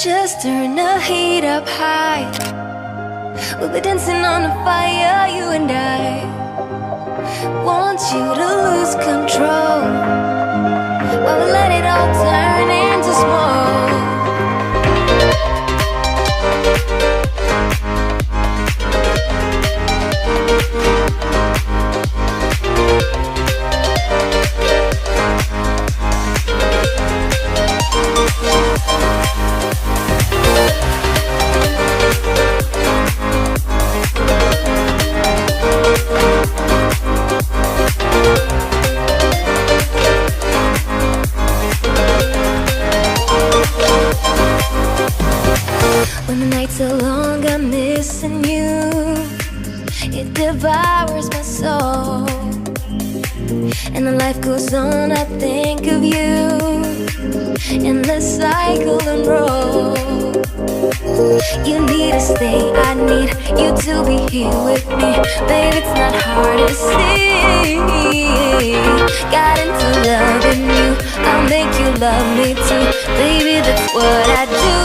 Just turn the heat up high. We'll be dancing on the fire, you and I. Want you to lose control while we let it all turn into smoke. When the nights are long, I'm missing you. It devours my soul. And the life goes on, I think of you. And the cycle and roll. You need to stay, I need you to be here with me. Babe, it's not hard to see. Got into loving you, I'll make you love me too. Baby, that's what I do.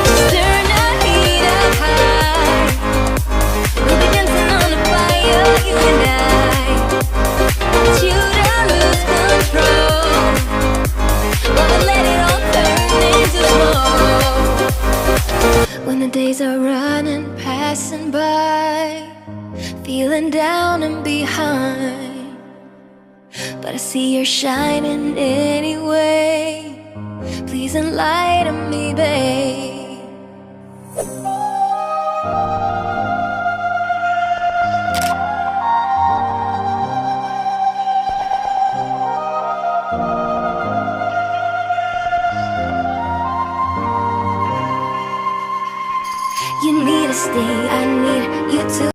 Just turn the heat up high. We'll be dancing on the fire, you and I. Want you to lose control while we let it all turn into smoke. When the days are running, passing by, feeling down and behind, but I see you're shining anyway. Please enlighten me, babe. You need to stay, I need you to